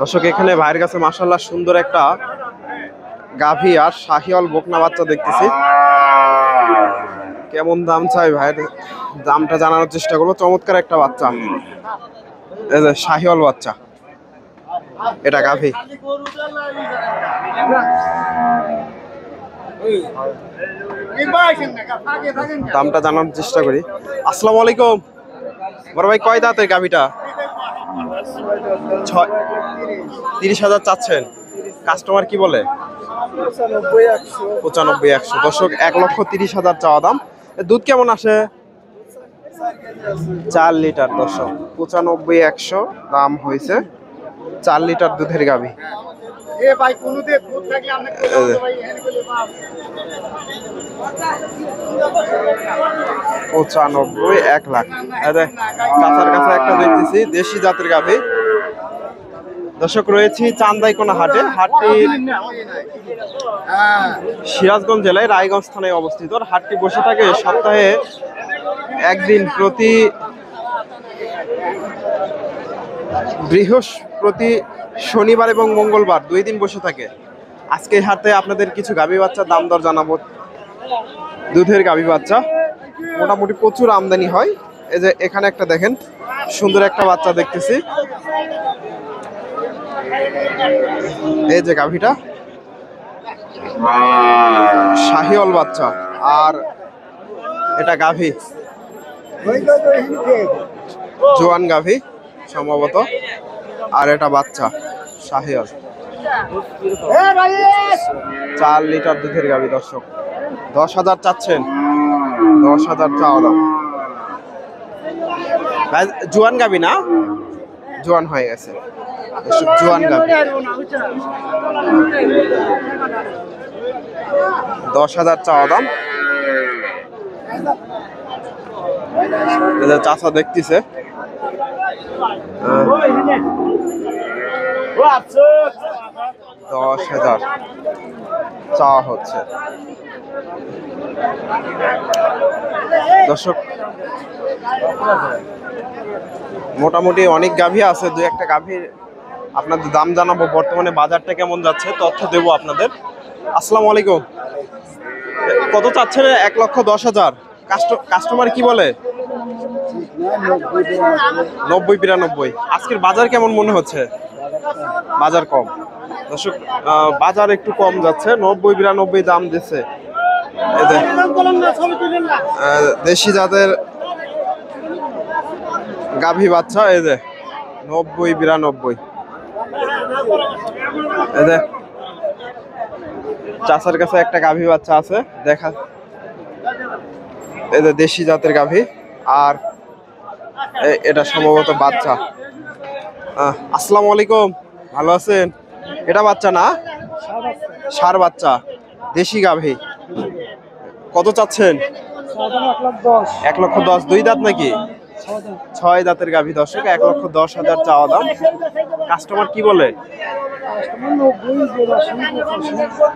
দর্শক এখানে ভাইয়ের কাছে মাশাআল্লাহ সুন্দর একটা গাভী আর শাহিওয়াল বকনা বাচ্চা দেখতেছি। কেমন দাম চাই ভাইয়ের, দামটা জানানোর চেষ্টা করবো। চমৎকার একটা বাচ্চা, এই যে শাহিওয়াল বাচ্চা, এটা গাভী। দামটা জানানোর চেষ্টা করি। আসসালামু আলাইকুম বড় ভাই, কয় দাঁতের গাভীটা? 30,000 চাচ্ছেন, কাস্টমার কি বলে? 95-100। দর্শক 1,30,000 চাওয়া দাম। দুধ কেমন আসে? 4 লিটার। দর্শক 95-100 দাম হয়েছে। 4 লিটার দুধের গাভী। 95, 1 লাখ। কাছার কাছে একটা দেখতেছি দেশি জাতের গাভী। দর্শক রয়েছি চান্দাইকোনা হাটে। হাটটি সিরাজগঞ্জ জেলায় রায়গঞ্জ থানায় অবস্থিত। হাটটি বসে থাকে সপ্তাহে একদিন, প্রতি বৃহস্পতি, শনিবার এবং মঙ্গলবার 2 দিন বসে থাকে। আজকে হাটে আপনাদের কিছু গাভী বাচ্চার দাম দর জানাবো। দুধের গাভী বাচ্চা মোটামুটি প্রচুর আমদানি হয়। এই যে এখানে একটা দেখেন সুন্দর একটা বাচ্চা দেখতেছি, এই যে গাভীটা শাহিওয়াল বাচ্চা, আর এটা গাভী জোয়ান গাভী সম্ভবত, আর এটা বাচ্চা শাহিওয়াল। 4 লিটার দুধের গাভী। দর্শক 10,000 চাচ্ছেন, 10,000 চাওয়া দাম। জোয়ান গাভী না? জোয়ান হয়ে গেছে। জোয়ান গাভী 10,000 চাওয়া দাম। চাচা দেখতেছে। 10,000 চাওয়া হচ্ছে। দর্শক মোটামুটি অনেক গাভী আছে, 2-1টা গাভীর আপনাদের দাম জানাবো। বর্তমানে বাজারটা কেমন যাচ্ছে তথ্য দেবো আপনাদের। আসসালামু আলাইকুম, কত চাচ্ছেন? 1,10,000। কাস্টমার কি বলে? 90-92। আজকের বাজার কেমন মনে হচ্ছে? বাজার কম। দর্শক বাজার একটু কম যাচ্ছে, 90-92 দাম দিচ্ছে। দেশি জাতের গাভী বাচ্চা, এই যে 90-92। এই যে চাচার কাছে একটা গাভী বাচ্চা আছে, দেখা। এই যে দেশি জাতের গাভী, আর এটা সম্ভবত বাচ্চা। আসসালামু আলাইকুম, ভালো আছেন? এটা বাচ্চা না, ষাঁড় বাচ্চা, দেশি গাভী। কত চাচ্ছেন? 1,10,000। 2 দাঁত নাকি? 6 দাঁতের গাভী। দর্শক 1,10,000 চাওয়া দাম। কাস্টমার কি বলে?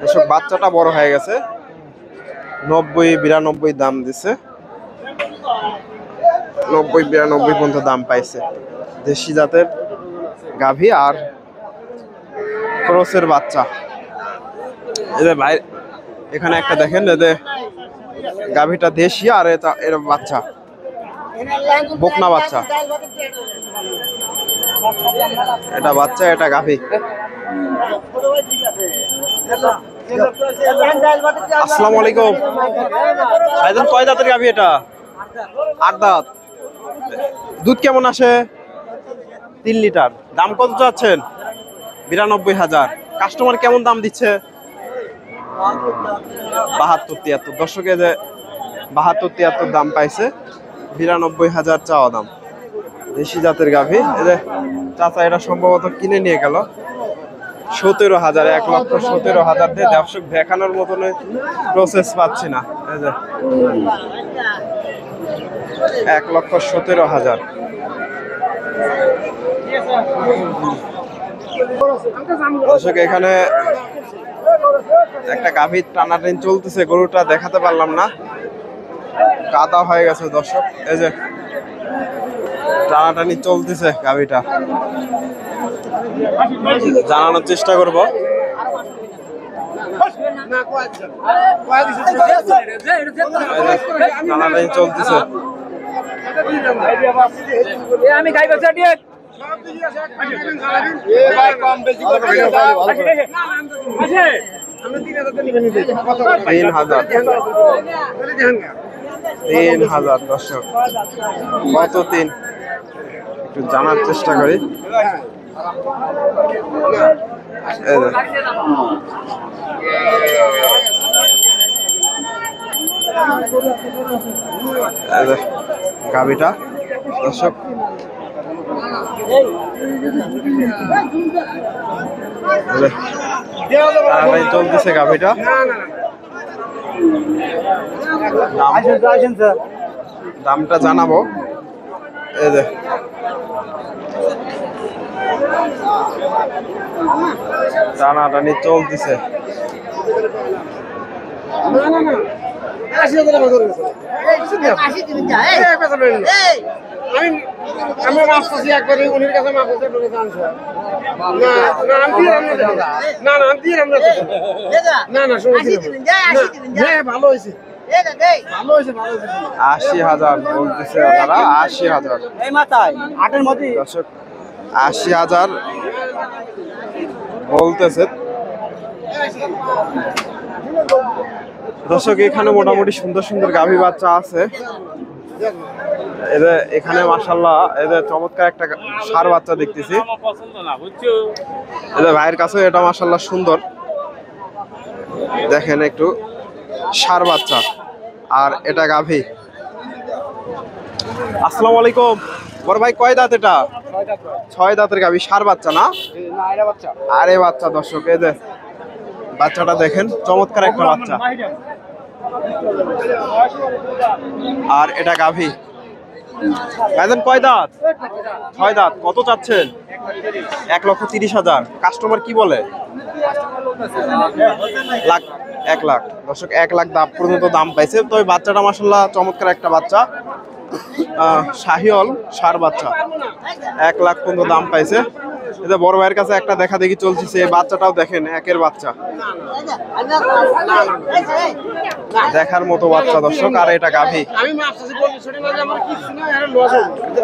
দর্শক বাচ্চাটা বড় হয়ে গেছে, 90-92 দাম দিছে। 90-92 পর্যন্ত দাম পাইছে। দেশি জাতের গাভী আর ক্রসের বাচ্চা। এই যে ভাই এখানে একটা দেখেন, এই যে গাভীটা দেশি আর এর বাচ্চা বকনা বাচ্চা। এটা বাচ্চা, এটা গাভী। আসসালামু আলাইকুম ভাইজান, কয় দাঁতের গাভী এটা? 8 দাঁত। দুধ কেমন আসে? 3 লিটার। দাম কত চাচ্ছেন? 92,000। কাস্টমার কেমন দাম দিচ্ছে? 72-73। দর্শকে যে 72-73 দাম পাইছে, 92,000 চাওয়া দাম। দেশি জাতের গাভী। এই যে চাচা এটা সম্ভবত কিনে নিয়ে গেল 17,000। 1,17,000 দিয়ে। দর্শক দেখানোর মতন প্রসেস পাচ্ছি না। এই যে 1,17,000। দর্শক এখানে একটা গাভীর টানাটানি চলতেছে, গরুটা দেখাতে পারলাম না, কাদা হয়ে গেছে। দর্শক এই যে টানাটানি চলতেছে গাভিটা, জানানোর চেষ্টা করব। টানাটানি চলতেছে। আমি খাইব তিন হাজার দর্শক, কত তিন একটু জানার চেষ্টা করি। গাভিটা দর্শক চলতেছে গাভিটা, দামটা জানাবো। এই যে টানাটানি চলতেছে। ভালো হয়েছে 80,000 বলতেছে ওনারা, 80,000 দর্শক, 80,000 বলতেছে দর্শক। এখানে মোটামুটি সুন্দর সুন্দর গাভী বাচ্চা আছে। এদের এখানে মাশাআল্লাহ এদের চমৎকার একটা ষাঁড় বাচ্চা দেখতেছি। এদের ভাইয়ের কাছে এটা মাশাআল্লাহ সুন্দর, দেখেন একটু ষাঁড় বাচ্চা, আর এটা গাভী। আসসালামু আলাইকুম বড় ভাই, কয় দাঁত এটা? 6 দাঁতের গাভী, ষাঁড় বাচ্চা না? আরে বাচ্চা দর্শক, এই যে বাচ্চাটা দেখেন, চমৎকার একটা বাচ্চা। আর এটা গাভী। ভাইজান কয় দাঁত? 6 দাঁত। কত চাচ্ছেন? 1,30,000। কাস্টমার কি বলে? লাখ 1 লাখ দর্শক, 1 লাখ দাম পর্যন্ত দাম পাইছে। তো এই বাচ্চাটা মাশাআল্লাহ চমৎকার একটা বাচ্চা, শাহিওয়াল ষাঁড় বাচ্চা, 1 লাখ পর্যন্ত দাম পাইছে। এটা বড় ভাইয়ের কাছে একটা দেখা দেখি চলতেছে। এই বাচ্চাটাও দেখেন, একের বাচ্চা, দেখার মতো বাচ্চা দর্শক। আর এটা গাভী,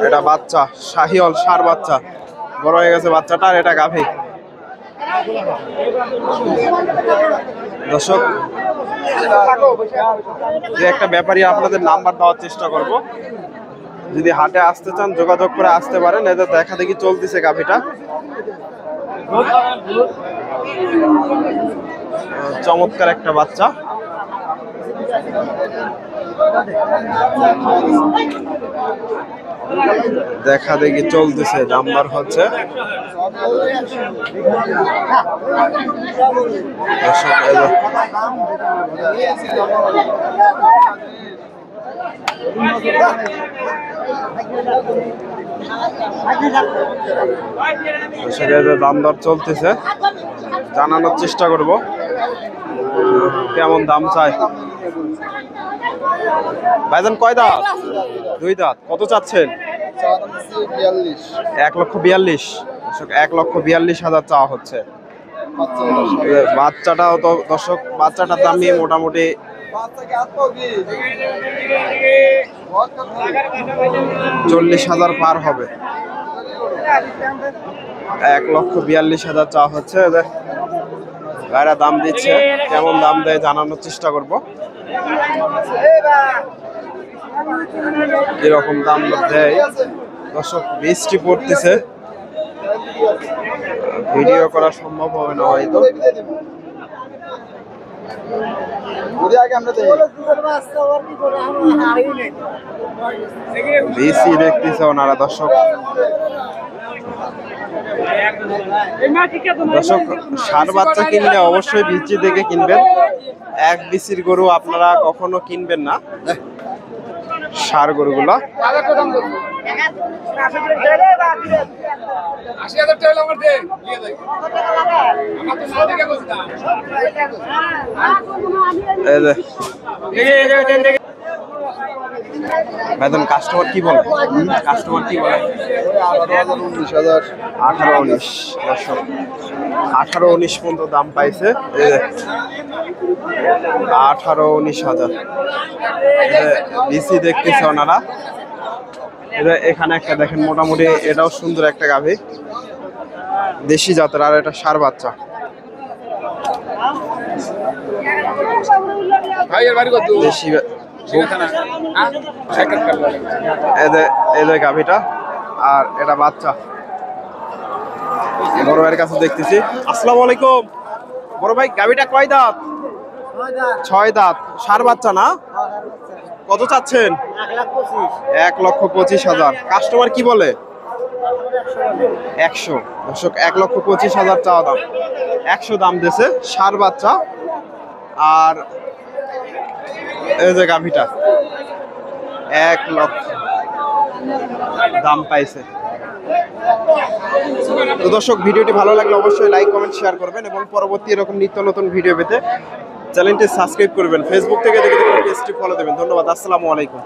এটা বাচ্চা শাহিওয়াল ষাঁড় বাচ্চা, বড় হয়ে গেছে বাচ্চাটা। আর এটা গাভী দর্শক। যে একটা ব্যাপারী আপনাদের নাম্বার দেওয়ার চেষ্টা করব, যদি হাটে আসতে চান যোগাযোগ করে আসতে পারেন। এদের দেখা দেখি চলতেছে গাভীটা, চমৎকার একটা বাচ্চা। দেখা দেখি চলতেছে, নাম্বার হচ্ছে দাম দর চলতেছে, জানানোর চেষ্টা করব কেমন দাম চাই। ভাইজান কয় দাঁত? 2 দাঁত। কত চাচ্ছেন? 1,42,000। 1,42,000 চাওয়া হচ্ছে। বাচ্চাটাও তো দর্শক, বাচ্চাটার দামই মোটামুটি 40,000 পার হবে। 1,42,000 চাওয়া হচ্ছে। ভাইরা দাম দিচ্ছে, কেমন দাম দেয় জানানোর চেষ্টা করব। এরকম দাম দেয় দর্শক। বৃষ্টি পড়তেছে, ভিডিও করা সম্ভব হবে না হয়তো। বেশি দেখতেছে ওনারা দর্শক। দর্শক, ষাঁড় বাচ্চা কিনলে অবশ্যই বিচি দেখে কিনবেন। এক বিচির গরু আপনারা কখনো কিনবেন না, ষাঁড় গরুগুলো। ভাইজান কাস্টমার কি বলে? কাস্টমার কি বলে? 18,000 19,000 18-19 18-19 পর্যন্ত দাম পাইছে। এই যে 18-19,000 বিসি দেখতেছে ওনারা। এখানে একটা দেখেন মোটামুটি এটাও সুন্দর একটা গাভী, দেশি জাতের, আর এটা ষাঁড় বাচ্চা। দেশি এদের গাভীটা, আর এটা বাচ্চা। বড় ভাইয়ের কাছে দেখতেছি। আসসালামু আলাইকুম বড় ভাই, গাভীটা কয় দাঁত? 6 দাঁত, ষাঁড় বাচ্চা না? কত চাচ্ছেন? 1,25,000। কাস্টমার কি বলে? 100। দর্শক 1,25,000 চাওয়া দাম, 100 দাম দিয়েছে। ষাঁড় বাচ্চা, আর এই যে গাভীটা 1 লক্ষ দাম পাইছে। তো দর্শক, ভিডিওটি ভালো লাগলে অবশ্যই লাইক কমেন্ট শেয়ার করবেন এবং পরবর্তী এরকম নিত্য নতুন ভিডিও পেতে চ্যানেলটি সাবস্ক্রাইব করবেন। ফেসবুক থেকে দেখে পেজটি ফলো দেবেন। ধন্যবাদ। আসসালামু আলাইকুম।